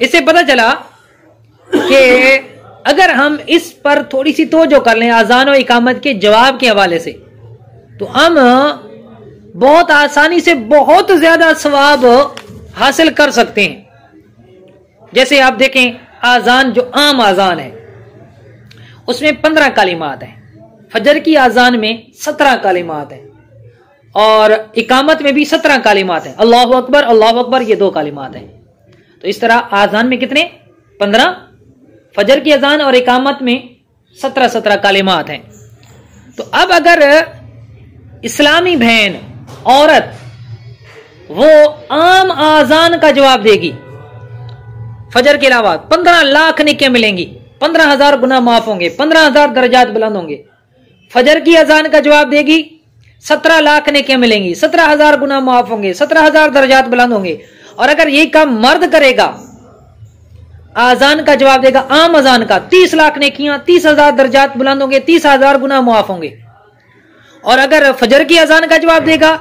اس سے پتہ چلا کہ اگر ہم اس پر تھوڑی سی توجہ کر لیں اذان و اقامت کے جواب کے حوالے سے تو ہم بہت آسانی سے بہت زیادہ ثواب حاصل کر سکتے ہیں. جیسے آپ دیکھیں اذان جو عام اذان ہے اس میں 15 کلمات ہیں, فجر کی اذان میں 17 کلمات ہیں اور اقامت میں بھی 17 کلمات ہیں. اللہ اکبر یہ 2 کلمات ہیں. تو اس طرح اذان میں کتنے 15, فجر کی اذان اور اقامت میں 17 کلمات ہیں. تو اب اگر اسلامی بہن عورت وہ عام اذان کا جواب دے گی, فجر کے علاوہ 15 لاکھ نیکیاں ملیں گی, 15,000 گناہ معاف ہوں گے, 15,000 درجات بلند ہوں گے. فجر کی اذان کا جواب دے گی 17 لاکھ نیکیاں ملیں گی, 17,000 گناہ معاف ہوں گے, 17,000 درجات بلند ہوں گے. اور اگر یہی کام مرد کرے گا, اذان کا جواب دے گا عام اذان کا, 30 لاکھ نیکیاں, 30,000 درجات بلند ہوں گے, 30,000 گناہ معاف ہوں گے. اور اگر فجر کی اذان کا جواب دے گا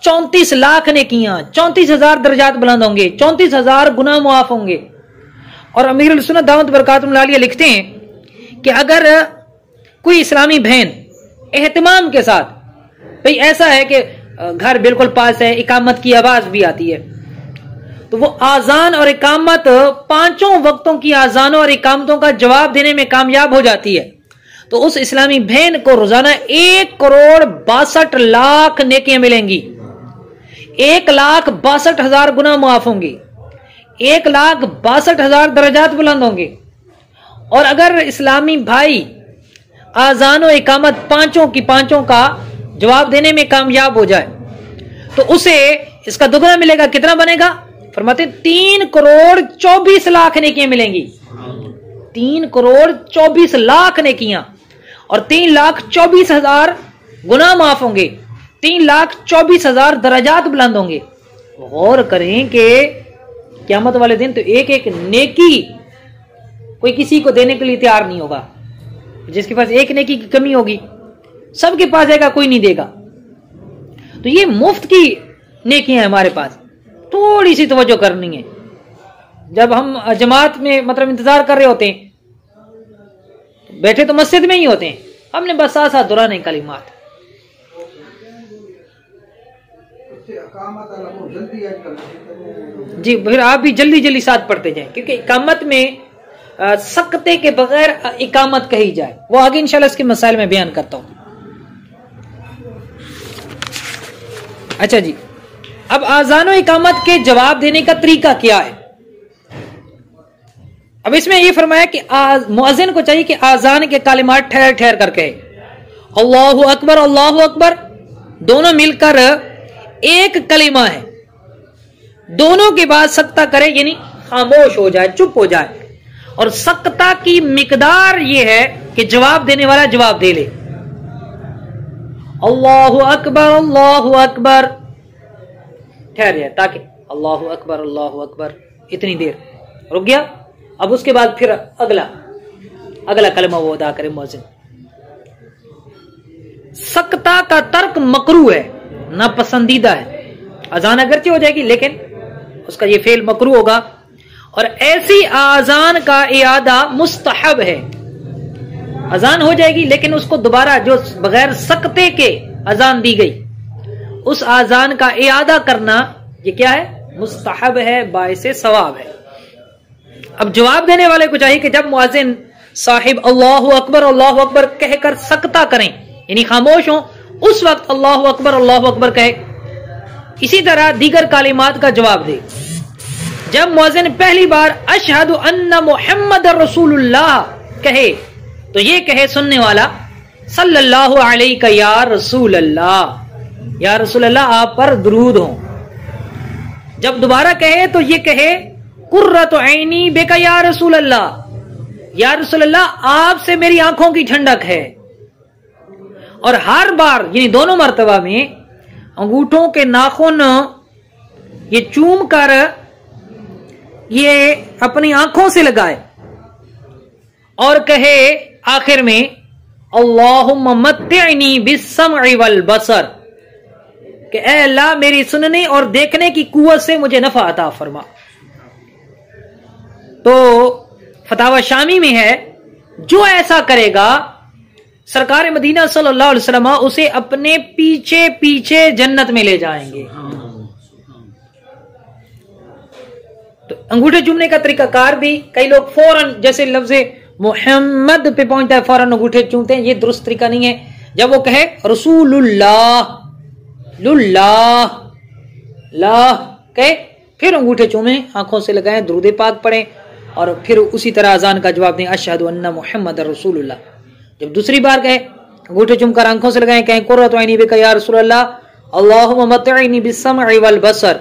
34 لاکھ نیکیاں, 34,000 درجات بلند ہوں گے, 34,000 گناہ معاف ہوں گے. اور امیر السنت دعوت برکاتہ اللہ علیہ لکھتے ہیں کہ اگر کوئی اسلامی بہن اہتمام کے ساتھ, بھئی ایسا ہے کہ گھر بالکل پاس ہے, اقامت کی آواز بھی آتی ہے, تو وہ اذان اور اقامت 5 وقتوں کی اذانوں اور اقامتوں کا جواب دینے میں کامیاب ہو جاتی ہے, تو اس اسلامی بہن کو روزانہ 1,62,00,000 نیکیاں ملیں گی, 1,62,000 گناہ معاف ہوں گے, 1,62,000 درجات بلند ہوں گے. اور اگر اسلامی بھائی اذان و اقامت 5 کا جواب دینے میں کامیاب ہو جائے تو اسے اس کا دگنا ملے گا. کتنا بنے گا؟ فرماتے 3,24,00,000 نیکیاں ملیں گی, 3,24,00,000 نیکیاں, اور 3,24,000 گناہ معاف ہوں گے, 3,24,000 درجات بلند ہوں گے. غور کریں کہ قیامت والے دن تو ایک ایک نیکی کوئی کسی کو دینے کے لیے تیار نہیں ہوگا. جس کے پاس ایک نیکی کی کمی ہوگی سب کے پاس جائے گا, کوئی نہیں دے گا. تو یہ مفت کی نیکیاں ہیں ہمارے پاس, تھوڑی سی توجہ کرنی ہے. جب ہم جماعت میں مطلب انتظار کر رہے ہوتے ہیں, بیٹھے تو مسجد میں ہی ہوتے ہیں, ہم نے بس ساتھ ساتھ دہرانے کلمات. جی پھر آپ بھی جلدی جلدی ساتھ پڑھتے جائیں, کیونکہ اقامت میں سکتے کے بغیر اقامت کہی جائے, وہ آگے انشاءاللہ اس کے مسائل میں بیان کرتا ہوں. اچھا جی, اب اذان و اقامت کے جواب دینے کا طریقہ کیا ہے؟ اب اس میں یہ فرمایا کہ مؤذن کو چاہیے کہ اذان کے کلمات ٹھہر ٹھہر کر کہے. اللہ اکبر دونوں مل کر ایک کلمہ ہے, دونوں کے بعد سکتہ کرے, یعنی خاموش ہو جائے, چپ ہو جائے. اور سکتہ کی مقدار یہ ہے کہ جواب دینے والا جواب دے لے. اللہ اکبر ٹھہر جائے, تاکہ اللہ اکبر اتنی دیر رک گیا. اب اس کے بعد پھر اگلا کلمہ وہ ادا کرے مؤذن. سکتہ کا ترک مکروہ ہے, ناپسندیدہ ہے. اذان اگرچہ ہو جائے گی لیکن اس کا یہ فعل مکروہ ہوگا. اور ایسی اذان کا اعادہ مستحب ہے. اذان ہو جائے گی لیکن اس کو دوبارہ جو بغیر سکتے کے اذان دی گئی اس اذان کا اعادہ کرنا یہ کیا ہے؟ مستحب ہے, باعث ثواب ہے. اب جواب دینے والے کو چاہیے کہ جب مؤذن صاحب اللہ اکبر کہہ کر سکتہ کریں, یعنی خاموش ہوں, اس وقت اللہ اکبر کہے. اسی طرح دیگر کلمات کا جواب دے. جب مؤذن پہلی بار اشہد ان محمد رسول اللہ کہے تو یہ کہے سننے والا صلی اللہ علیہ یا رسول اللہ, یا رسول اللہ آپ پر درود ہوں. جب دوبارہ کہے تو یہ کہے قرۃ عینی بک یا رسول اللہ, یا رسول اللہ آپ سے میری آنکھوں کی ٹھنڈک ہے. اور ہر بار یعنی دونوں مرتبہ میں انگوٹھوں کے ناخن یہ چوم کر یہ اپنی آنکھوں سے لگائے اور کہے آخر میں اللہم متعنی بالسمع والبصر, کہ اے اللہ میری سننے اور دیکھنے کی قوت سے مجھے نفع عطا فرما. تو فتاوی شامی میں ہے جو ایسا کرے گا سرکار مدینہ صلی اللہ علیہ وسلم اسے اپنے پیچھے پیچھے جنت میں لے جائیں گے. تو انگوٹھے چومنے کا طریقہ کار بھی کئی لوگ فوراً جیسے لفظ محمد پہ پہنچتا ہے فوراً انگوٹھے چومتے ہیں. یہ درست طریقہ نہیں ہے. جب وہ کہے رسول اللہ اللہ اللہ کہے پھر انگوٹھے چومیں, آنکھوں سے لگائیں, درود پاک پڑھیں اور پھر اسی طرح اذان کا جواب دیں اشہد ان محمد رسول اللہ. جب دوسری بار کہے انگوٹھے چوم کر آنکھوں سے لگائیں, کہیں قرۃ عینی بک یا رسول اللہ اللہم متعنی بالسمع والبصر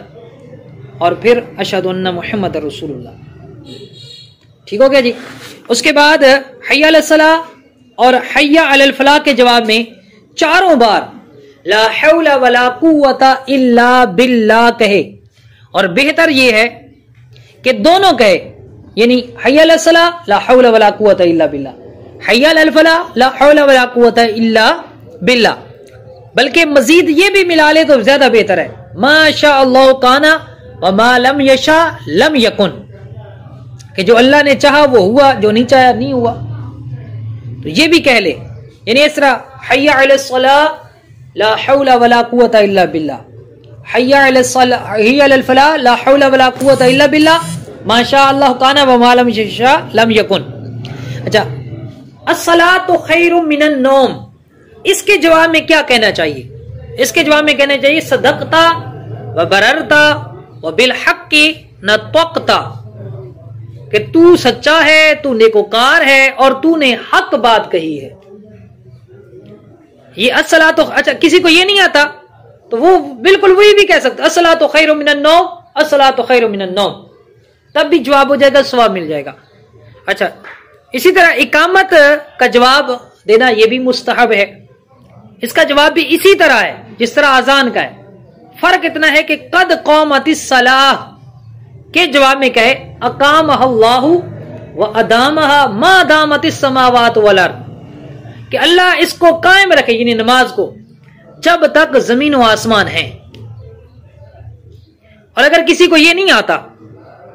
اور پھر اشہد ان محمد رسول اللہ. ٹھیک ہو گیا جی. اس کے بعد حی علی الصلاۃ اور حی علی الفلاح کے جواب میں چاروں بار لا حول ولا قوت الا باللہ کہے, اور بہتر یہ ہے کہ دونوں کہے, یعنی حی علی الصلاۃ لا حول ولا قوت الا باللہ, حی علی الفلاح لا حول ولا قوت الا باللہ. بلکہ مزید یہ بھی ملا لے تو زیادہ بہتر ہے, ما شاء اللہ کان وما لم یشاء لم یکن, کہ جو اللہ نے چاہا وہ ہوا, جو نہیں چاہا نہیں ہوا. تو یہ بھی کہہ لے, یعنی اس طرح حی علی الصلاۃ لا حول ولا قوت الا باللہ, حی علی الفلاح لا حول ولا قوت الا باللہ, ما شاء اللہ کان وما لم یشاء لم یکن. اچھا, الصلاۃ خیر من النوم, اس کے جواب میں کیا کہنا چاہیے؟ اس کے جواب میں کہنا چاہیے صدقتا وبررتا وبالحق نطقتا, کہ تو سچا ہے, تو نیکوکار ہے اور تو نے حق بات کہی ہے. یہ الصلاۃ, اچھا کسی کو یہ نہیں آتا تو وہ بالکل وہی بھی کہہ سکتا الصلاۃ خیر من النوم, الصلاۃ خیر من النوم, تب بھی جواب ہو جائے گا, ثواب مل جائے گا. اچھا, اسی طرح اقامت کا جواب دینا یہ بھی مستحب ہے. اس کا جواب بھی اسی طرح ہے جس طرح اذان کا ہے. فرق اتنا ہے کہ قد قامت الصلاۃ کے جواب میں کہے اقامہ اللہ وادامہ ما دامت السماوات والارض, کہ اللہ اس کو قائم رکھے, یعنی نماز کو, جب تک زمین و آسمان ہیں. اور اگر کسی کو یہ نہیں آتا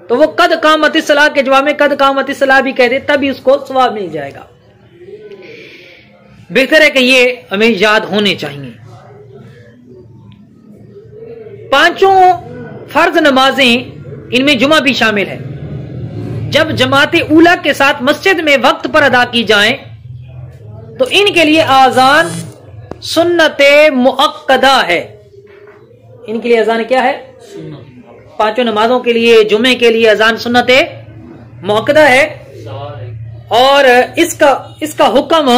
تو وہ قد قامت الصلاۃ کے جواب میں قد قامت الصلاۃ بھی کہہ دے, تب بھی اس کو ثواب مل جائے گا. بہتر ہے کہ یہ ہمیں یاد ہونے چاہیے. پانچوں فرض نمازیں, ان میں جمعہ بھی شامل ہے, جب جماعت اولیٰ کے ساتھ مسجد میں وقت پر ادا کی جائیں تو ان کے لیے آذان سنت مؤکدہ ہے. ان کے لیے اذان کیا ہے؟ پانچوں نمازوں کے لیے, جمعے کے لیے اذان سنت مؤکدہ ہے. اور اس کا حکم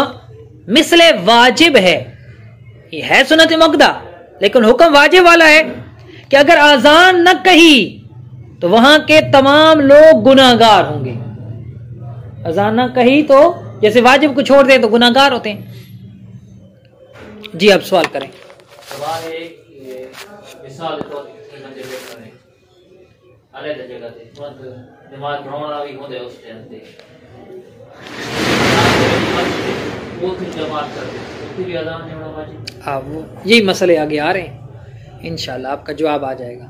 مثل واجب ہے. یہ ہے سنت مؤکدہ لیکن حکم واجب والا ہے کہ اگر اذان نہ کہی تو وہاں کے تمام لوگ گناہگار ہوں گے. اذان نہ کہی تو جیسے واجب کو چھوڑ دیں تو گناہگار ہوتے ہیں. جی آپ سوال کریں. سوال ہے مثال علیحدہ جگہ تے نماز پڑھانا بھی ہوندے اس ٹائم تے وہ جماعت کرتے اس کی بھی اذان ہونا واجب. وہ یہی مسئلے آگے آ رہے ہیں, انشاءاللہ آپ کا جواب آ جائے گا.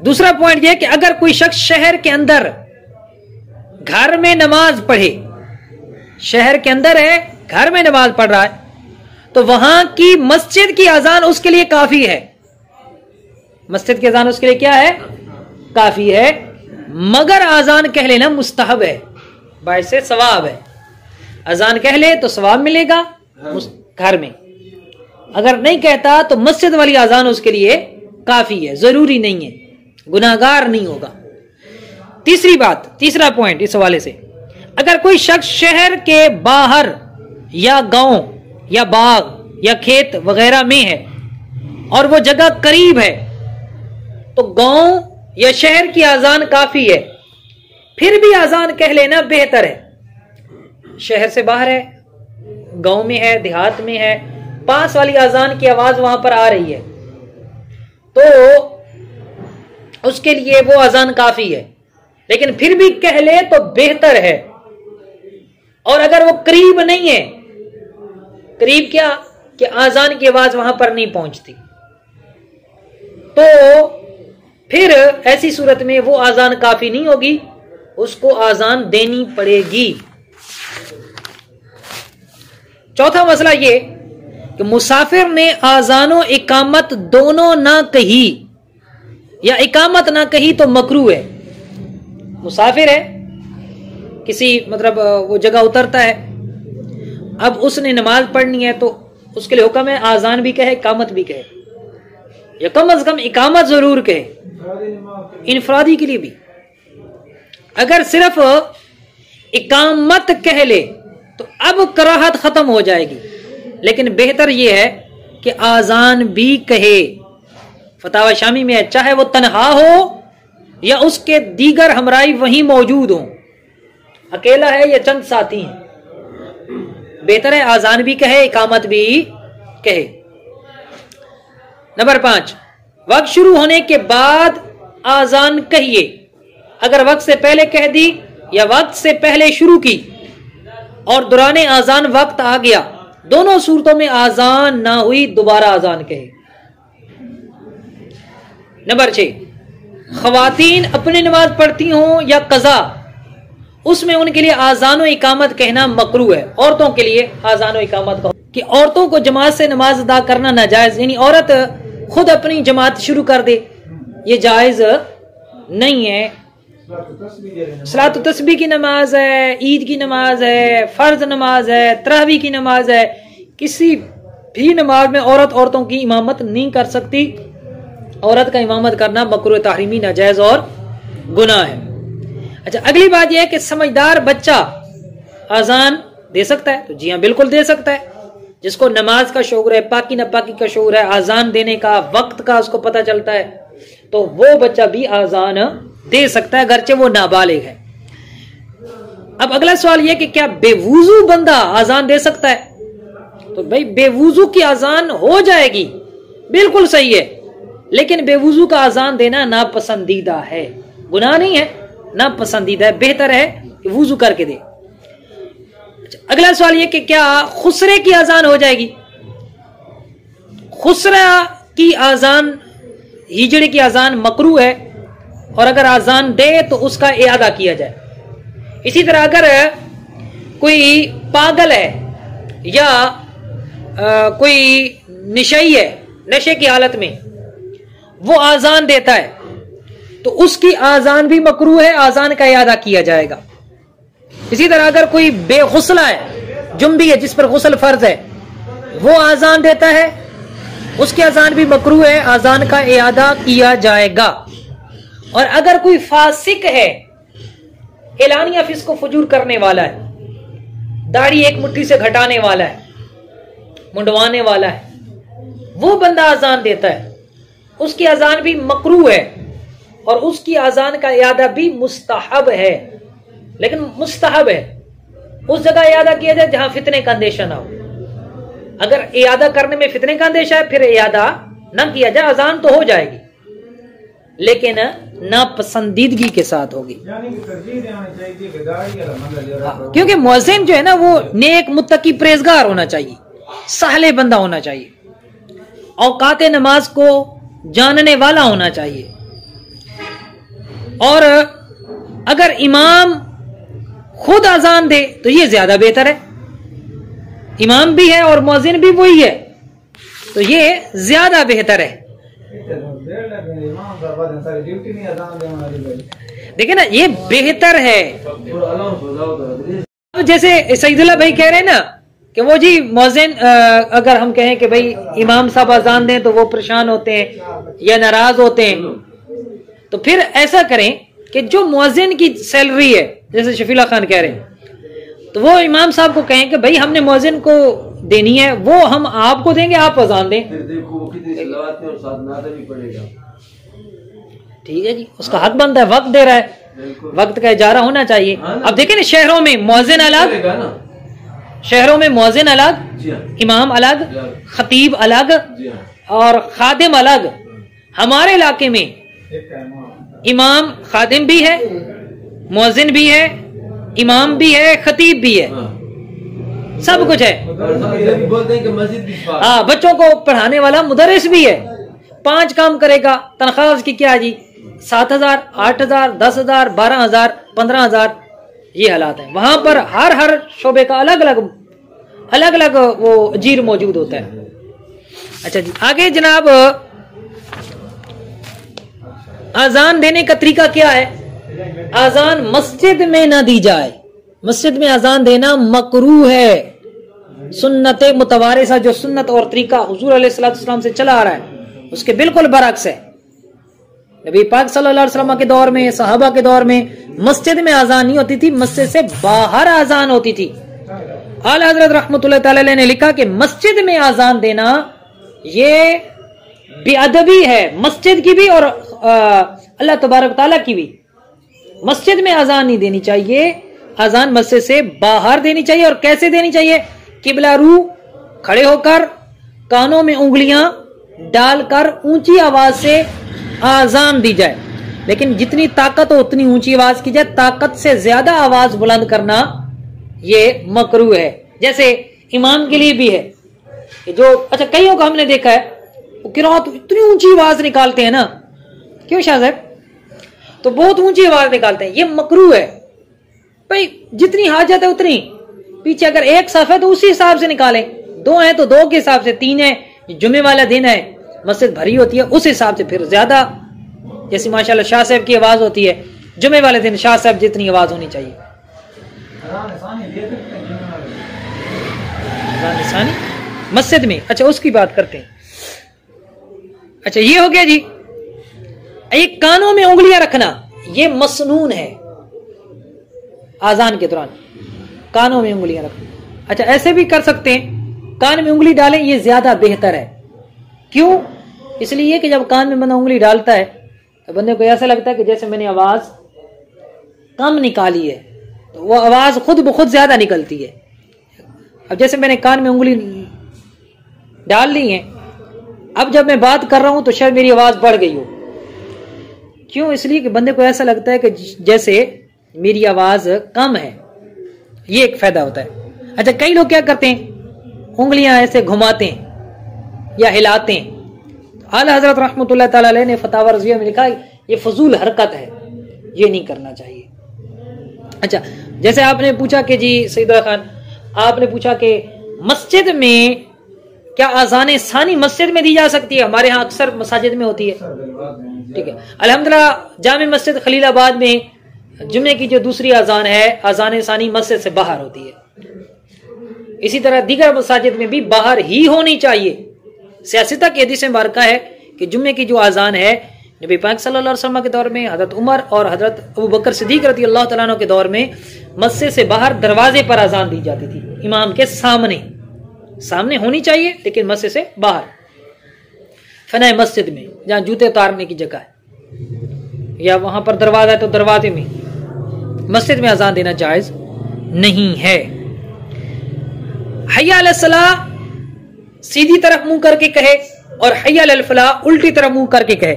دوسرا پوائنٹ یہ کہ اگر کوئی شخص شہر کے اندر گھر میں نماز پڑھے, شہر کے اندر ہے, گھر میں نماز پڑھ رہا ہے, تو وہاں کی مسجد کی اذان اس کے لیے کافی ہے. مسجد کی اذان اس کے لیے کیا ہے؟ کافی ہے. مگر اذان کہہ لینا مستحب ہے, باعث ثواب ہے. اذان کہہ لے تو ثواب ملے گا گھر میں, اگر نہیں کہتا تو مسجد والی اذان اس کے لیے کافی ہے, ضروری نہیں ہے, گناہگار نہیں ہوگا. تیسری بات, تیسرا پوائنٹ اس حوالے سے, اگر کوئی شخص شہر کے باہر یا گاؤں یا باغ یا کھیت وغیرہ میں ہے اور وہ جگہ قریب ہے تو گاؤں یا شہر کی اذان کافی ہے, پھر بھی اذان کہہ لینا بہتر ہے. شہر سے باہر ہے, گاؤں میں ہے, دیہات میں ہے, پاس والی اذان کی آواز وہاں پر آ رہی ہے تو اس کے لیے وہ اذان کافی ہے, لیکن پھر بھی کہہ لے تو بہتر ہے. اور اگر وہ قریب نہیں ہے, قریب کیا کہ اذان کی آواز وہاں پر نہیں پہنچتی, تو پھر ایسی صورت میں وہ اذان کافی نہیں ہوگی, اس کو آزان دینی پڑے گی۔ چوتھا مسئلہ یہ کہ مسافر نے آزان و اقامت دونوں نہ کہی یا اقامت نہ کہی تو مکروہ ہے۔ مسافر ہے، کسی مطلب وہ جگہ اترتا ہے، اب اس نے نماز پڑھنی ہے تو اس کے لیے حکم ہے آزان بھی کہے اقامت بھی کہے، یا کم از کم اقامت ضرور کہے، انفرادی کے لیے بھی۔ اگر صرف اقامت کہہ لے تو اب کراہت ختم ہو جائے گی، لیکن بہتر یہ ہے کہ آزان بھی کہے۔ فتاوی شامی میں ہے، چاہے وہ تنہا ہو یا اس کے دیگر ہمراہی وہیں موجود ہوں، اکیلا ہے یا چند ساتھی ہیں، بہتر ہے آزان بھی کہے اقامت بھی کہے۔ نمبر 5، وقت شروع ہونے کے بعد آزان کہیے۔ اگر وقت سے پہلے کہہ دی یا وقت سے پہلے شروع کی اور دوران آزان وقت آ گیا، دونوں صورتوں میں آزان نہ ہوئی، دوبارہ آزان کہے۔ نمبر 6، خواتین اپنی نماز پڑھتی ہوں یا قضا، اس میں ان کے لیے آزان و اقامت کہنا مکروہ ہے۔ عورتوں کے لیے آزان و اقامت کہو کہ عورتوں کو جماعت سے نماز ادا کرنا ناجائز، یعنی عورت خود اپنی جماعت شروع کر دے، یہ جائز نہیں ہے۔ صلاۃ التسبیح کی نماز ہے، عید کی نماز ہے، فرض نماز ہے، تراویح کی نماز ہے، کسی بھی نماز میں عورتوں کی امامت نہیں کر سکتی۔ عورت کا امامت کرنا مکروہ تحریمی، ناجائز اور گناہ ہے۔ اچھا، اگلی بات یہ ہے کہ سمجھدار بچہ آزان دے سکتا ہے؟ تو جی ہاں، بالکل دے سکتا ہے۔ جس کو نماز کا شعور ہے، پاکی ناپاکی کا شعور ہے، آزان دینے کا وقت کا اس کو پتہ چلتا ہے، تو وہ بچہ بھی آزان دے سکتا ہے، اگرچہ وہ نابالغ ہے۔ اب اگلا سوال یہ کہ کیا بے وضو بندہ آزان دے سکتا ہے؟ تو بھائی بے وضو کی آزان ہو جائے گی، بالکل صحیح ہے، لیکن بے وضو کا آزان دینا ناپسندیدہ ہے، گناہ نہیں ہے، ناپسندیدہ ہے، بہتر ہے کہ وضو کر کے دے۔ اگلا سوال یہ کہ کیا خسرے کی آزان ہو جائے گی؟ خسرہ کی آزان، ہجڑے کی آزان مکروہ ہے، اور اگر آزان دے تو اس کا اعادہ کیا جائے۔ اسی طرح اگر کوئی پاگل ہے یا کوئی نشئی ہے، نشے کی حالت میں وہ آزان دیتا ہے تو اس کی آزان بھی مکروہ ہے، آزان کا اعادہ کیا جائے گا۔ اسی طرح اگر کوئی بے غسلہ ہے، جنبی ہے، جس پر غسل فرض ہے، وہ آزان دیتا ہے، اس کی آزان بھی مکروہ ہے، آزان کا اعادہ کیا جائے گا۔ اور اگر کوئی فاسق ہے، اعلانیہ فسق و فجور کرنے والا ہے، داڑھی ایک مٹھی سے گھٹانے والا ہے، منڈوانے والا ہے، وہ بندہ آزان دیتا ہے، اس کی آزان بھی مکروہ ہے، اور اس کی آزان کا اعادہ بھی مستحب ہے، لیکن مستحب ہے اس جگہ اعادہ کیا جائے جہاں فتنے کا اندیشہ نہ ہو۔ اگر اعادہ کرنے میں فتنے کا اندیشہ ہے پھر اعادہ نہ کیا جائے، آزان تو ہو جائے گی لیکن ناپسندیدگی کے ساتھ ہوگی، کیونکہ مؤذن جو ہے نا وہ نیک متقی پرہیزگار ہونا چاہیے، صالح بندہ ہونا چاہیے، اوقات نماز کو جاننے والا ہونا چاہیے۔ اور اگر امام خود اذان دے تو یہ زیادہ بہتر ہے، امام بھی ہے اور مؤذن بھی وہی ہے تو یہ زیادہ بہتر ہے۔ دیکھیں نا یہ بہتر ہے۔ جیسے سعید اللہ بھائی کہہ رہے ہیں نا کہ وہ جی مؤذن، اگر ہم کہیں کہ بھائی امام صاحب اذان دیں تو وہ پریشان ہوتے ہیں یا ناراض ہوتے ہیں، تو پھر ایسا کریں کہ جو مؤذن کی سیلری ہے، جیسے شفیع اللہ خان کہہ رہے ہیں، تو وہ امام صاحب کو کہیں کہ بھائی ہم نے مؤذن کو دینی ہے، وہ ہم آپ کو دیں گے، آپ اذان دیں۔ ٹھیک ہے جی، اس کا حق بنتا ہے، وقت دے رہا ہے، وقت کا اجارہ ہونا چاہیے۔ اب دیکھیں نا شہروں میں مؤذن الگ، شہروں میں مؤذن الگ، امام الگ، خطیب الگ اور خادم الگ۔ ہمارے علاقے میں امام خادم بھی ہے، مؤذن بھی ہے، امام بھی ہے، خطیب بھی ہے، سب کچھ ہے۔ ہاں، بچوں کو پڑھانے والا مدرس بھی ہے، 5 کام کرے گا، تنخواہ اس کی کیا جی 7,000 8,000 10,000 12,000 15,000 یہ حالات ہیں. وہاں پر ہر شعبے کا الگ الگ وہ اجیر موجود ہوتا ہے. اچھا جی آگے جناب اذان دینے کا طریقہ کیا ہے؟ اذان مسجد میں نہ دی جائے. مسجد میں اذان دینا مکروہ ہے. سنت متوارثہ جو سنت اور طریقہ حضور علیہ الصلوۃ والسلام سے چلا آ رہا ہے اس کے بالکل برعکس ہے. نبی پاک صلی اللہ علیہ وسلم کے دور میں صحابہ کے دور میں مسجد میں اذان نہیں ہوتی تھی, مسجد سے باہر اذان ہوتی تھی. اعلی حضرت رحمۃ اللہ تعالی علیہ نے لکھا کہ مسجد میں اذان دینا یہ بے ادبی ہے, مسجد کی بھی اور اللہ تبارک تعالیٰ کی بھی. مسجد میں اذان نہیں دینی چاہیے, اذان مسجد سے باہر دینی چاہیے. اور کیسے دینی چاہیے؟ قبلہ رو کھڑے ہو کر کانوں میں انگلیاں ڈال کر اونچی آواز سے اذان دی جائے. لیکن جتنی طاقت ہو اتنی اونچی آواز کی جائے, طاقت سے زیادہ آواز بلند کرنا یہ مکروہ ہے. جیسے امام کے لیے بھی ہے کہ جو اچھا کئیوں کو ہم نے دیکھا ہے وہ قرات اتنی اونچی آواز نکالتے ہیں نا, کیوں شاہ صاحب؟ تو بہت اونچی آواز نکالتے ہیں, یہ مکروہ ہے. بھائی جتنی حاجت ہے اتنی, پیچھے اگر ایک صف ہے تو اسی حساب سے نکالیں, 2 ہیں تو 2 کے حساب سے, 3 ہے جمعے والا دن ہے مسجد بھری ہوتی ہے اس حساب سے پھر زیادہ, جیسے ماشاءاللہ شاہ صاحب کی آواز ہوتی ہے جمعے والے دن شاہ صاحب جتنی آواز ہونی چاہیے. مسجد میں اچھا اس کی بات کرتے ہیں. اچھا یہ ہو گیا جی. یہ کانوں میں انگلیاں رکھنا یہ مسنون ہے, اذان کے دوران کانوں میں انگلیاں رکھنا. اچھا ایسے بھی کر سکتے ہیں, کان میں انگلی ڈالیں یہ زیادہ بہتر ہے. کیوں؟ اس لیے کہ جب کان میں بندہ انگلی ڈالتا ہے تو بندے کو ایسا لگتا ہے کہ جیسے میں نے آواز کم نکالی ہے, تو وہ آواز خود بخود زیادہ نکلتی ہے. اب جیسے میں نے کان میں انگلی ڈال لی ہے, اب جب میں بات کر رہا ہوں تو شاید میری آواز بڑھ گئی ہو. کیوں؟ اس لیے کہ بندے کو ایسا لگتا ہے کہ جیسے میری آواز کم ہے. یہ ایک فائدہ ہوتا ہے. اچھا کئی لوگ کیا کرتے ہیں, انگلیاں ایسے گھماتے ہیں یا ہلاتے ہیں. اعلی حضرت رحمۃ اللہ تعالی علیہ نے فتاوی رضویہ میں لکھا یہ فضول حرکت ہے, یہ نہیں کرنا چاہیے. اچھا جیسے آپ نے پوچھا کہ جی سید اللہ خان, آپ نے پوچھا کہ مسجد میں کیا اذان ثانی مسجد میں دی جا سکتی ہے؟ ہمارے ہاں اکثر مساجد میں ہوتی ہے. ٹھیک ہے, الحمدللہ جامع مسجد خلیل آباد میں جمعے کی جو دوسری اذان ہے اذان ثانی مسجد سے باہر ہوتی ہے. اسی طرح دیگر مساجد میں بھی باہر ہی ہونی چاہیے. سیاستہ کی حدیث مبارکہ ہے کہ جمعے کی جو اذان ہے نبی پاک صلی اللہ علیہ وسلم کے دور میں, حضرت عمر اور حضرت ابو بکر صدیق رضی اللہ تعالیٰ عنہ کے دور میں مسجد سے باہر دروازے پر اذان دی جاتی تھی, امام کے سامنے ہونی چاہیے لیکن مسجد سے باہر, فنائے مسجد میں جہاں جوتے اتارنے کی جگہ ہے یا وہاں پر دروازہ ہے تو دروازے میں, مسجد میں اذان دینا جائز نہیں ہے. حی علی الصلاۃ سیدھی طرف منہ کر کے کہے اور حی علی الفلاح الٹی طرف منہ کر کے کہے,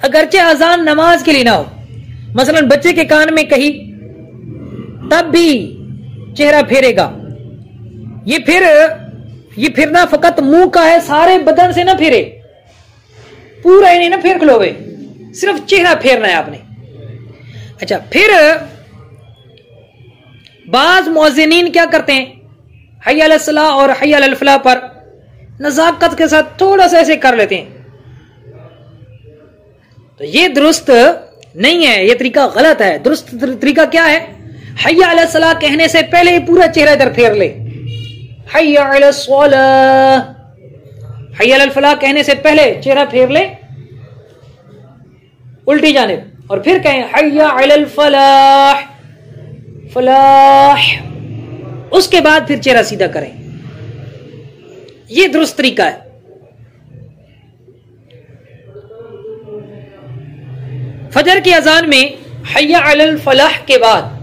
اگرچہ اذان نماز کے لیے نہ ہو. مثلا بچے کے کان میں کہی تب بھی چہرہ پھیرے گا. یہ پھرنا فقط منہ کا ہے, سارے بدن سے نہ پھیرے, پورا ہی نہیں نہ پھیر کھلوے, صرف چہرہ پھیرنا ہے آپ نے. اچھا پھر بعض مؤذنین کیا کرتے ہیں, حی علی الصلاۃ اور حی علی الفلاح پر نزاکت کے ساتھ تھوڑا سا ایسے کر لیتے ہیں, تو یہ درست نہیں ہے, یہ طریقہ غلط ہے. درست طریقہ کیا ہے, حی علی الصلاۃ کہنے سے پہلے ہی پورا چہرہ ادھر پھیر لے, حی علی الصلاۃ, حی علی الفلاح کہنے سے پہلے چہرہ پھیر لے الٹی جانب, اور پھر کہیں حی علی الفلاح, فلاح, اس کے بعد پھر چہرہ سیدھا کریں. یہ درست طریقہ ہے. فجر کی اذان میں حی علی الفلاح کے بعد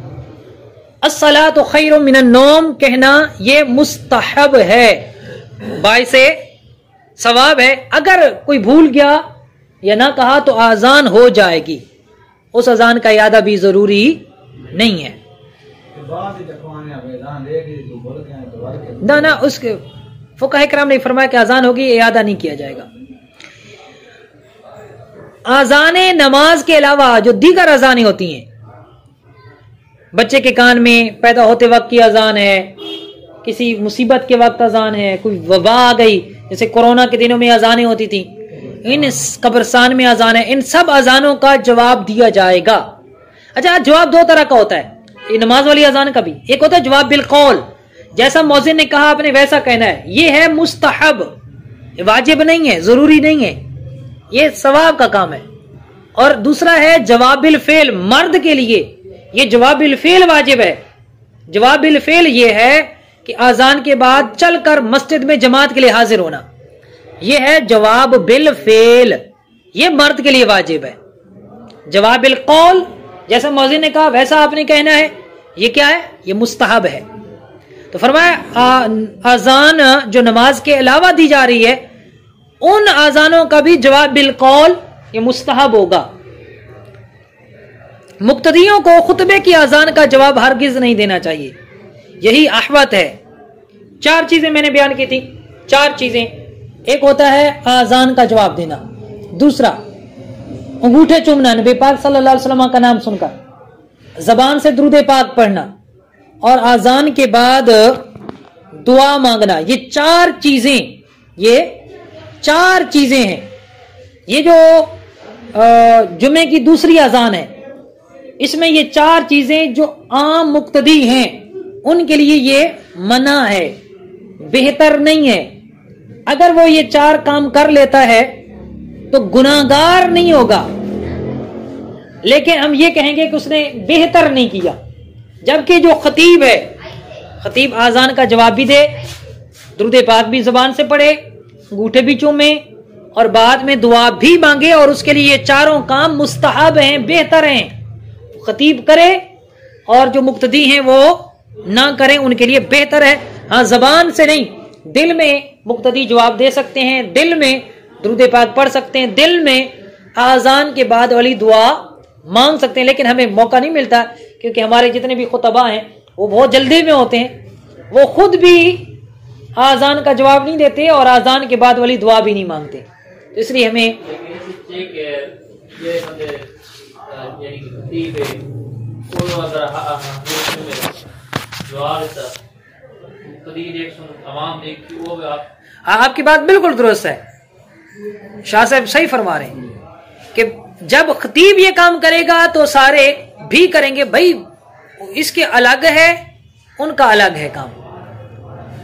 الصلاۃ خیر من النوم کہنا یہ مستحب ہے, باعث ثواب ہے. اگر کوئی بھول گیا یا نہ کہا تو اذان ہو جائے گی, اس اذان کا اعادہ بھی ضروری نہیں ہے. نہ اس کے فقہاء کرام نے فرمایا کہ اذان ہوگی, اعادہ نہیں کیا جائے گا. آذان نماز کے علاوہ جو دیگر اذانیں ہوتی ہیں، بچے کے کان میں پیدا ہوتے وقت کی اذان ہے، کسی مصیبت کے وقت اذان ہے، کوئی وبا آ گئی جیسے کورونا کے دنوں میں اذانیں ہوتی تھیں، ان قبرستان میں اذان ہے، ان سب اذانوں کا جواب دیا جائے گا۔ اچھا، جواب دو طرح کا ہوتا ہے یہ نماز والی اذان کا بھی۔ ایک ہوتا ہے جواب بالقول، جیسا مؤذن نے کہا آپ نے ویسا کہنا ہے، یہ ہے مستحب، واجب نہیں ہے، ضروری نہیں ہے، یہ ثواب کا کام ہے۔ اور دوسرا ہے جواب بالفعل، مرد کے لیے یہ جواب بالفعل واجب ہے۔ جواب بالفعل یہ ہے کہ اذان کے بعد چل کر مسجد میں جماعت کے لیے حاضر ہونا، یہ ہے جواب بالفعل، یہ مرد کے لیے واجب ہے۔ جواب بالقول، جیسا مؤذن نے کہا ویسا آپ نے کہنا ہے، یہ کیا ہے؟ یہ مستحب ہے۔ تو فرمایا اذان جو نماز کے علاوہ دی جا رہی ہے ان اذانوں کا بھی جواب بالقول یہ مستحب ہوگا۔ مقتدیوں کو خطبے کی اذان کا جواب ہرگز نہیں دینا چاہیے، یہی احوط ہے۔ 4 چیزیں میں نے بیان کی تھی، 4 چیزیں۔ ایک ہوتا ہے اذان کا جواب دینا، دوسرا انگوٹھے چومنا، نبی پاک صلی اللہ علیہ وسلم کا نام سن کر، زبان سے درود پاک پڑھنا، اور اذان کے بعد دعا مانگنا۔ یہ 4 چیزیں ہیں۔ یہ جو جمعے کی دوسری اذان ہے اس میں یہ 4 چیزیں جو عام مقتدی ہیں ان کے لیے یہ منع ہے، بہتر نہیں ہے۔ اگر وہ یہ 4 کام کر لیتا ہے تو گناہگار نہیں ہوگا، لیکن ہم یہ کہیں گے کہ اس نے بہتر نہیں کیا۔ جبکہ جو خطیب ہے، خطیب اذان کا جواب بھی دے، درود پاک بھی زبان سے پڑھے، انگوٹھے بھی چومے اور بعد میں دعا بھی مانگے، اور اس کے لیے یہ 4 کام مستحب ہیں، بہتر ہیں۔ خطیب کرے اور جو مقتدی ہیں وہ نہ کریں، ان کے لیے بہتر ہے۔ ہاں، زبان سے نہیں، دل میں مقتدی جواب دے سکتے ہیں، دل میں درود پاک پڑھ سکتے ہیں، دل میں اذان کے بعد والی دعا مانگ سکتے ہیں، لیکن ہمیں موقع نہیں ملتا کیونکہ ہمارے جتنے بھی خطباء ہیں وہ بہت جلدی میں ہوتے ہیں، وہ خود بھی اذان کا جواب نہیں دیتے اور اذان کے بعد والی دعا بھی نہیں مانگتے، تو اس لیے ہمیں آپ کی بات بالکل درست ہے، شاہ صاحب صحیح فرما رہے ہیں کہ جب خطیب یہ کام کرے گا تو سارے بھی کریں گے، بھائی اس کے الگ ہے، ان کا الگ ہے کام۔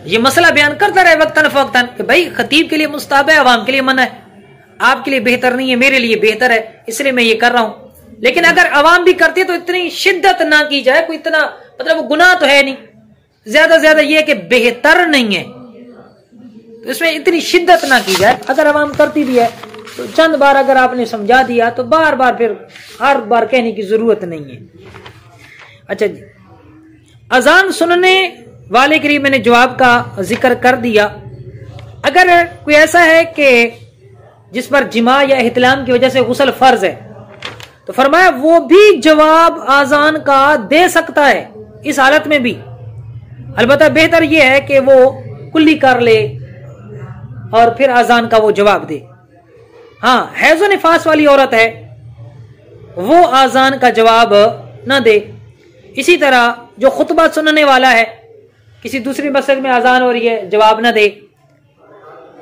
یہ مسئلہ بیان کرتا رہے وقتاً فوقتاً کہ بھائی خطیب کے لیے مستحب ہے، عوام کے لیے منع ہے، آپ کے لیے بہتر نہیں ہے، میرے لیے بہتر ہے، اس لیے میں یہ کر رہا ہوں۔ لیکن اگر عوام بھی کرتے تو اتنی شدت نہ کی جائے، کوئی اتنا مطلب گناہ تو ہے نہیں، زیادہ زیادہ یہ کہ بہتر نہیں ہے، تو اس میں اتنی شدت نہ کی جائے۔ اگر عوام کرتی بھی ہے تو چند بار اگر آپ نے سمجھا دیا تو بار بار پھر ہر بار کہنے کی ضرورت نہیں ہے۔ اچھا جی، اذان سننے والے کے لیے میں نے جواب کا ذکر کر دیا۔ اگر کوئی ایسا ہے کہ جس پر جماع یا احتلام کی وجہ سے غسل فرض ہے تو فرمایا وہ بھی جواب اذان کا دے سکتا ہے اس حالت میں بھی، البتہ بہتر یہ ہے کہ وہ کلی کر لے اور پھر اذان کا وہ جواب دے۔ ہاں، حیض و نفاس والی عورت ہے وہ اذان کا جواب نہ دے۔ اسی طرح جو خطبہ سننے والا ہے، کسی دوسری مسجد میں اذان ہو رہی ہے، جواب نہ دے۔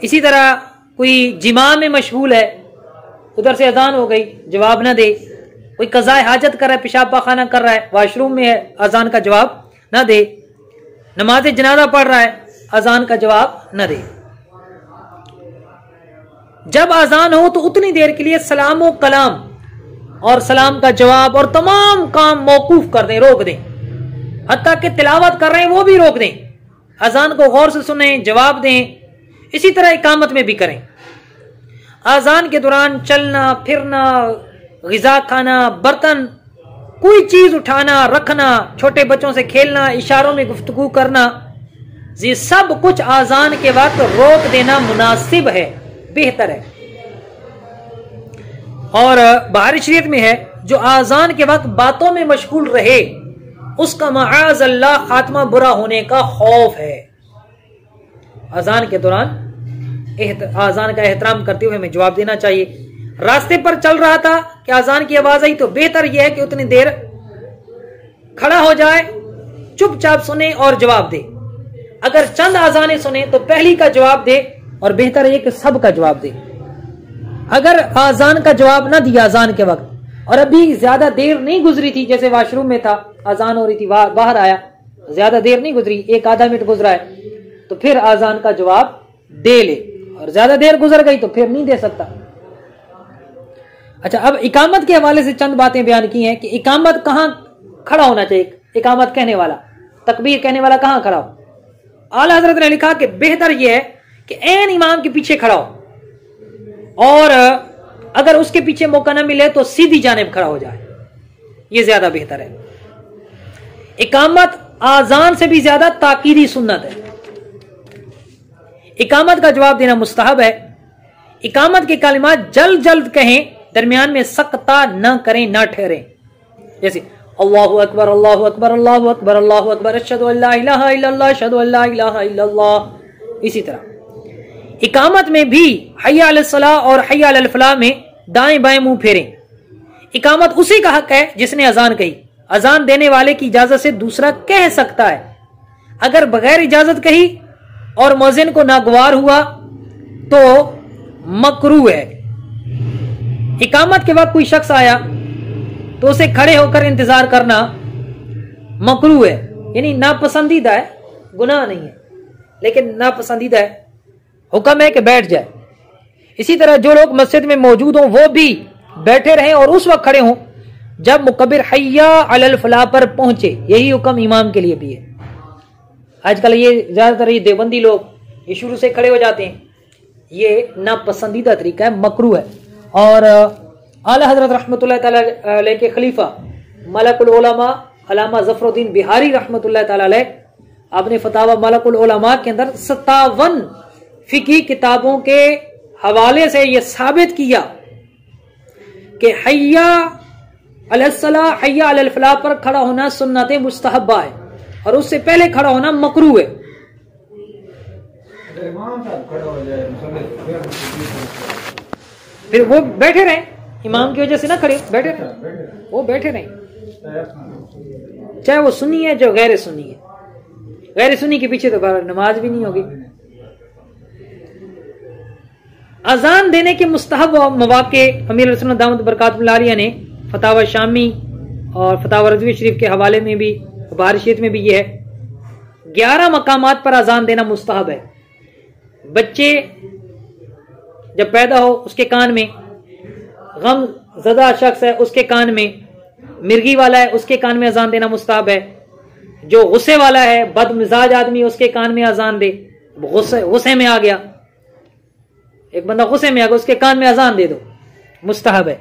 اسی طرح کوئی جماع میں مشغول ہے، ادھر سے اذان ہو گئی، جواب نہ دے۔ کوئی قضاء حاجت کر رہا ہے، پیشاب پاخانہ کر رہا ہے، واش روم میں ہے، اذان کا جواب نہ دے۔ نماز جنازہ پڑھ رہا ہے، اذان کا جواب نہ دے۔ جب اذان ہو تو اتنی دیر کے لیے سلام و کلام اور سلام کا جواب اور تمام کام موقوف کر دیں، روک دیں، حتیٰ کہ تلاوت کر رہے ہیں وہ بھی روک دیں، اذان کو غور سے سنیں، جواب دیں۔ اسی طرح اقامت میں بھی کریں۔ اذان کے دوران چلنا پھرنا، غذا کھانا، برتن کوئی چیز اٹھانا رکھنا، چھوٹے بچوں سے کھیلنا، اشاروں میں گفتگو کرنا، یہ سب کچھ اذان کے وقت روک دینا مناسب ہے، بہتر ہے۔ اور بہاری شریعت میں ہے جو اذان کے وقت باتوں میں مشغول رہے اس کا معاذ اللہ خاتمہ برا ہونے کا خوف ہے۔ اذان کے دوران اذان کا احترام کرتے ہوئے ہمیں جواب دینا چاہیے۔ راستے پر چل رہا تھا کہ اذان کی آواز آئی تو بہتر یہ ہے کہ اتنی دیر کھڑا ہو جائے, چپ چاپ سنے اور جواب دے. اگر چند اذانیں سنے تو پہلی کا جواب دے, اور بہتر ہے کہ سب کا جواب دے. اگر اذان کا جواب نہ دیا اذان کے وقت اور ابھی زیادہ دیر نہیں گزری تھی, جیسے واش روم میں تھا, اذان ہو رہی تھی, باہر آیا, زیادہ دیر نہیں گزری, 1-آدھا منٹ گزرا ہے, تو پھر اذان کا جواب دے لے. اور زیادہ دیر گزر گئی تو پھر نہیں دے سکتا. اچھا, اب اقامت کے حوالے سے چند باتیں بیان کی ہیں کہ اقامت کہاں کھڑا ہونا چاہیے. اقامت کہنے والا, تکبیر کہنے والا کہاں کھڑا ہو؟ اعلیٰ حضرت نے لکھا کہ بہتر یہ ہے کہ عین امام کے پیچھے کھڑا ہو, اور اگر اس کے پیچھے موقع نہ ملے تو سیدھی جانب کھڑا ہو جائے, یہ زیادہ بہتر ہے. اقامت آذان سے بھی زیادہ تاکیدی سنت ہے. اقامت کا جواب دینا مستحب ہے. اقامت کے کلمات جلد جلد کہیں, درمیان میں سکتہ نہ کریں, نہ ٹھہریں. جیسے اللہ اکبر اللہ اکبر اللہ اکبر اللہ اکبر اشہد ان لا الہ الا اللہ اشہد ان لا الہ الا اللہ. اسی طرح اقامت میں بھی حی علی الصلاۃ اور حی علی الفلاح میں دائیں بائیں منہ پھیریں. اقامت اسی کا حق ہے جس نے اذان کہی. اذان دینے والے کی اجازت سے دوسرا کہہ سکتا ہے. اگر بغیر اجازت کہی اور مؤذن کو ناگوار ہوا تو مکروہ ہے. اقامت کے وقت کوئی شخص آیا تو اسے کھڑے ہو کر انتظار کرنا مکروہ ہے, یعنی ناپسندیدہ ہے, گناہ نہیں ہے لیکن ناپسندیدہ ہے. حکم ہے کہ بیٹھ جائے. اسی طرح جو لوگ مسجد میں موجود ہوں وہ بھی بیٹھے رہیں اور اس وقت کھڑے ہوں جب مکبر حی علی الفلاح پر پہنچے. یہی حکم امام کے لیے بھی ہے. آج کل یہ زیادہ تر یہ دیوبندی لوگ یہ شروع سے کھڑے ہو جاتے ہیں, یہ ناپسندیدہ طریقہ ہے, مکروہ ہے. اور اعلیٰ حضرت رحمۃ اللہ تعالی علیہ کے خلیفہ ملک العلماء علامہ ظفر الدین بہاری رحمۃ اللہ تعالی علیہ, آپ نے فتاوی ملک العلماء کے اندر 57 فقہی کتابوں کے حوالے سے یہ ثابت کیا کہ حی علی الصلاۃ حی علی الفلاح پر کھڑا ہونا سنت مستحبہ ہے اور اس سے پہلے کھڑا ہونا مکروہ ہے. پھر وہ بیٹھے رہیں, امام کی وجہ سے نہ کھڑے, بیٹھے رہیں, وہ بیٹھے رہیں, چاہے وہ سنی ہے جو غیر سنی ہے. غیر سنی کے پیچھے تو نماز بھی نہیں ہوگی. اذان دینے کے مستحب مواقع امیر رسول دامت برکات اللہ علیہ نے فتاوی شامی اور فتاوی رضوی شریف کے حوالے میں بھی, بہاری شریف میں بھی یہ ہے, 11 مقامات پر اذان دینا مستحب ہے. بچے جب پیدا ہو اس کے کان میں, غم زدہ شخص ہے اس کے کان میں, مرگی والا ہے اس کے کان میں اذان دینا مستحب ہے, جو غصے والا ہے بد مزاج آدمی اس کے کان میں اذان دے. غصے میں آ گیا, ایک بندہ غصے میں آ گیا, اس کے کان میں اذان دے دو, مستحب ہے.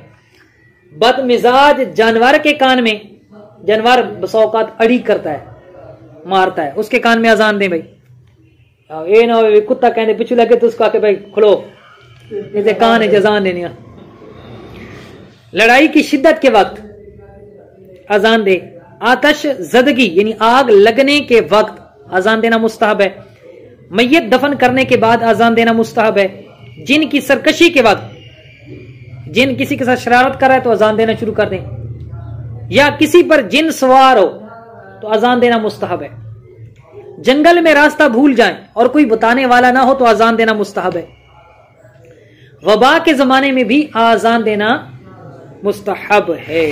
بد مزاج جانور کے کان میں, جانور بسا اوقات اڑی کرتا ہے, مارتا ہے, اس کے کان میں اذان دیں بھائی. اے نہ کتا کہنے پیچھے لگے تو اس کو آ کے بھائی کھلو, جیسے کان ہے جزان دینی. لڑائی کی شدت کے وقت اذان دے. آتش زدگی یعنی آگ لگنے کے وقت اذان دینا مستحب ہے. میت دفن کرنے کے بعد اذان دینا مستحب ہے. جن کی سرکشی کے وقت, جن کسی کے ساتھ شرارت کر رہا ہے تو اذان دینا شروع کر دیں, یا کسی پر جن سوار ہو تو اذان دینا مستحب ہے. جنگل میں راستہ بھول جائیں اور کوئی بتانے والا نہ ہو تو اذان دینا مستحب ہے. وبا کے زمانے میں بھی اذان دینا مستحب ہے.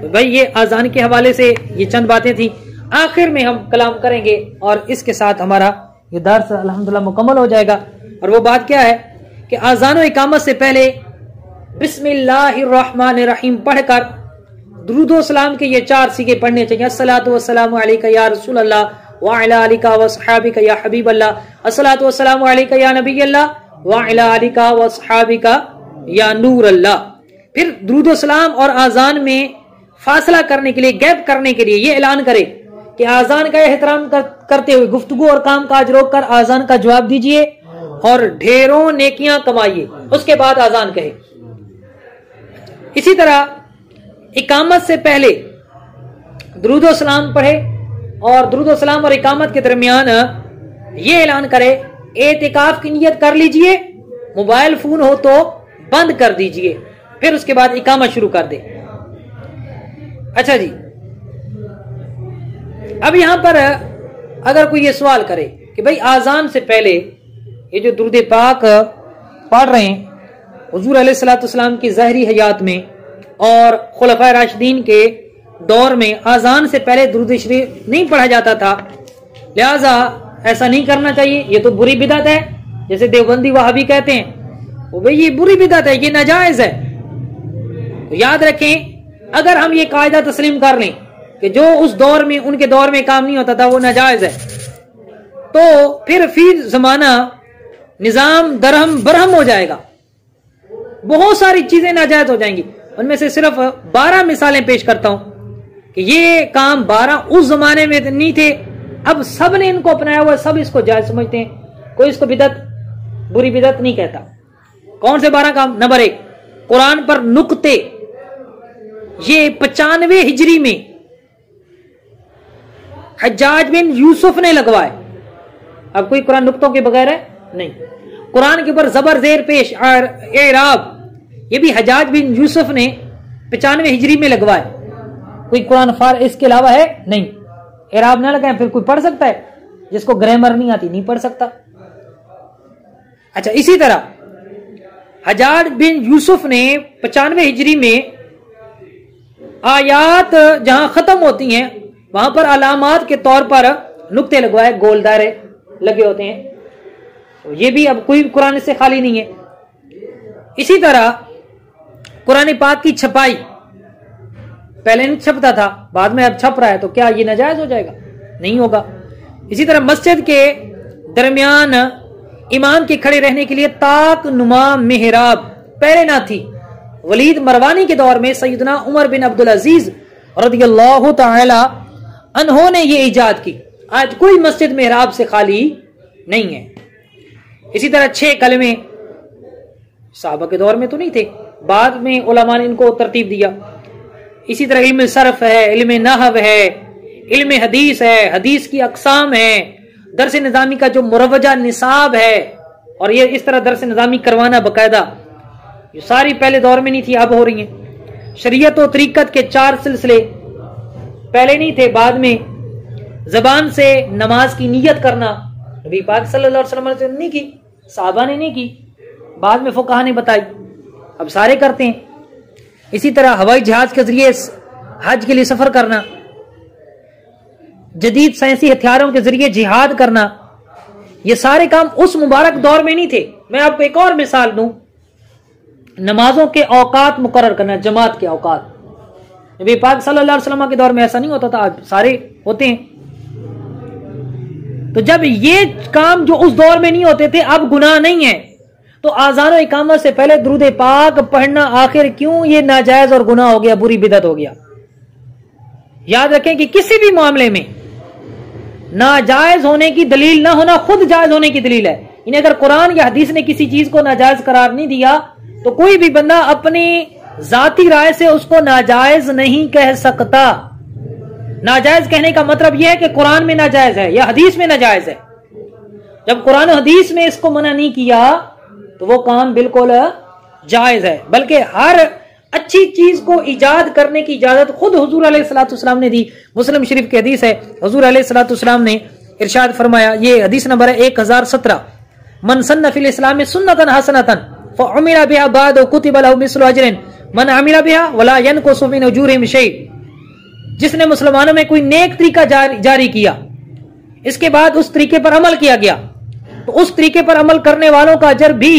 بھائی یہ اذان کے حوالے سے یہ چند باتیں تھیں. آخر میں ہم کلام کریں گے اور اس کے ساتھ ہمارا یہ درس الحمدللہ مکمل ہو جائے گا. اور وہ بات کیا ہے کہ اذان و اقامت سے پہلے بسم اللہ الرحمن الرحیم پڑھ کر درود و سلام کے یہ 4 صیغے پڑھنے چاہیے. الصلاۃ والسلام علیک یا رسول اللہ وعلی آلک واصحابک یا حبیب اللہ. الصلاۃ والسلام علیک یا نبی اللہ وعلی آلک واصحابک یا نور اللہ. پھر درود و سلام اور اذان میں فاصلہ کرنے کے لیے, گیپ کرنے کے لیے یہ اعلان کرے کہ اذان کا احترام کرتے ہوئے گفتگو اور کام کاج روک کر اذان کا جواب دیجئے اور ڈھیروں نیکیاں کمائیے. اس کے بعد اذان کہے. اسی طرح اقامت سے پہلے درود و سلام پڑھے اور درود و سلام اور اقامت کے درمیان یہ اعلان کرے اعتکاف کی نیت کر لیجئے. موبائل فون ہو تو بند کر دیجئے، پھر اس کے بعد اقامت شروع کر دے۔ اچھا جی، اب یہاں پر اگر کوئی یہ سوال کرے کہ بھئی آذان سے پہلے یہ جو درود پاک پڑھ رہے ہیں حضور علیہ الصلوۃ والسلام کی ظاہری حیات میں اور خلفائے راشدین کے دور میں آذان سے پہلے درود شریف نہیں پڑھا جاتا تھا، لہذا ایسا نہیں کرنا چاہیے، یہ تو بری بدعت ہے، جیسے دیوبندی وہابی کہتے ہیں وہ بھئی یہ بری بدعت ہے، یہ ناجائز ہے۔ تو یاد رکھیں، اگر ہم یہ قاعدہ تسلیم کر لیں کہ جو اس دور میں ان کے دور میں کام نہیں ہوتا تھا وہ ناجائز ہے، تو پھر فی زمانہ نظام درہم برہم ہو جائے گا، بہت ساری چیزیں ناجائز ہو جائیں گی۔ ان میں سے صرف 12 مثالیں پیش کرتا ہوں کہ یہ کام 12 اس زمانے میں نہیں تھے، اب سب نے ان کو اپنایا ہوا ہے، سب اس کو جائز سمجھتے ہیں، کوئی اس کو بدعت بری بدعت نہیں کہتا۔ کون سے 12 کام؟ نمبر 1، قرآن پر نقطے، یہ 95 ہجری میں حجاج بن یوسف نے لگوائے۔ اب کوئی قرآن نقطوں کے بغیر ہے؟ نہیں۔ قرآن کے اوپر زبر زیر پیش اعراب، یہ بھی حجاج بن یوسف نے 95 ہجری میں لگوائے۔ کوئی قرآن اس کے علاوہ ہے؟ نہیں۔ اعراب نہ لگائیں پھر کوئی پڑھ سکتا ہے؟ جس کو گرامر نہیں آتی نہیں پڑھ سکتا۔ اچھا، اسی طرح حجاج بن یوسف نے 95 ہجری میں آیات جہاں ختم ہوتی ہیں وہاں پر علامات کے طور پر نقطے لگوائے، گول دائرے لگے ہوتے ہیں، یہ بھی اب کوئی قرآن سے خالی نہیں ہے۔ اسی طرح قرآن پاک کی چھپائی، پہلے نہیں چھپتا تھا، بعد میں اب چھپ رہا ہے، تو کیا یہ ناجائز ہو جائے گا؟ نہیں ہوگا۔ اسی طرح مسجد کے درمیان امام کے کھڑے رہنے کے لیے طاق نما محراب پہلے نہ تھی، ولید مروانی کے دور میں سیدنا عمر بن عبدالعزیز رضی اللہ تعالی عنہ نے یہ ایجاد کی۔ آج کوئی مسجد محراب سے خالی نہیں ہے۔ اسی طرح 6 کلمے صحابہ کے دور میں تو نہیں تھے، بعد میں علماء نے ان کو ترتیب دیا۔ اسی طرح علم صرف ہے، علم نحو ہے، علم حدیث ہے، حدیث کی اقسام ہے، درس نظامی کا جو مروجہ نصاب ہے، اور یہ اس طرح درس نظامی کروانا باقاعدہ، یہ ساری پہلے دور میں نہیں تھی، اب ہو رہی ہیں۔ شریعت و طریقت کے 4 سلسلے پہلے نہیں تھے، بعد میں زبان سے نماز کی نیت کرنا نبی پاک صلی اللہ علیہ وسلم نے نہیں کی، صحابہ نے نہیں کی، بعد میں فقہا نے بتائی، اب سارے کرتے ہیں۔ اسی طرح ہوائی جہاز کے ذریعے حج کے لیے سفر کرنا، جدید سائنسی ہتھیاروں کے ذریعے جہاد کرنا، یہ سارے کام اس مبارک دور میں نہیں تھے۔ میں آپ کو ایک اور مثال دوں، نمازوں کے اوقات مقرر کرنا، جماعت کے اوقات، نبی پاک صلی اللہ علیہ وسلم کے دور میں ایسا نہیں ہوتا تھا، اب سارے ہوتے ہیں۔ تو جب یہ کام جو اس دور میں نہیں ہوتے تھے اب گناہ نہیں ہے، تو آذان و اقامت سے پہلے درود پاک پڑھنا آخر کیوں یہ ناجائز اور گناہ ہو گیا، بری بدعت ہو گیا؟ یاد رکھیں کہ کسی بھی معاملے میں ناجائز ہونے کی دلیل نہ ہونا خود جائز ہونے کی دلیل ہے۔ یعنی اگر قرآن یا حدیث نے کسی چیز کو ناجائز قرار نہیں دیا تو کوئی بھی بندہ اپنی ذاتی رائے سے اس کو ناجائز نہیں کہہ سکتا۔ ناجائز کہنے کا مطلب یہ ہے کہ قرآن میں ناجائز ہے یا حدیث میں ناجائز ہے۔ جب قرآن و حدیث میں اس کو منع نہیں کیا تو وہ کام بالکل جائز ہے، بلکہ ہر اچھی چیز کو ایجاد کرنے کی اجازت خود حضور علیہ الصلوۃ والسلام نے دی۔ مسلم شریف کی حدیث ہے، حضور علیہ الصلوۃ والسلام نے ارشاد فرمایا، یہ حدیث نمبر ہے 1017، من سن فی الاسلام سنۃ حسنۃ فعمل بها بعد كتب له مثل اجر من عمل بها ولا ينقص من اجورهم شيء۔ جس نے مسلمانوں میں کوئی نیک طریقہ جاری کیا، اس کے بعد اس طریقے پر عمل کیا گیا، تو اس طریقے پر عمل کرنے والوں کا اجر بھی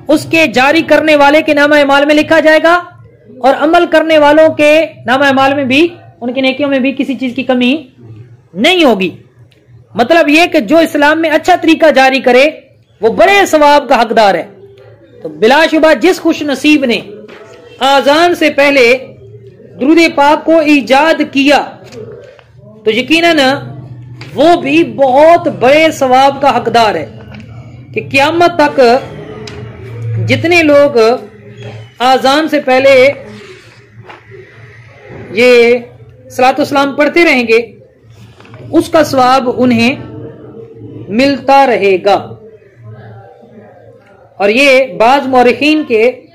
اس کے جاری کرنے والے کے نامہ اعمال میں لکھا جائے گا، اور عمل کرنے والوں کے نامہ اعمال میں بھی، ان کی نیکیوں میں بھی کسی چیز کی کمی نہیں ہوگی۔ مطلب یہ کہ جو اسلام میں اچھا طریقہ جاری کرے وہ بڑے ثواب کا حقدار ہے۔ تو بلا شبہ جس خوش نصیب نے آذان سے پہلے درود پاک کو ایجاد کیا تو یقیناً وہ بھی بہت بڑے ثواب کا حقدار ہے، کہ قیامت تک جتنے لوگ آذان سے پہلے یہ صلاۃ والسلام پڑھتے رہیں گے اس کا ثواب انہیں ملتا رہے گا۔ اور یہ بعض مورخین کے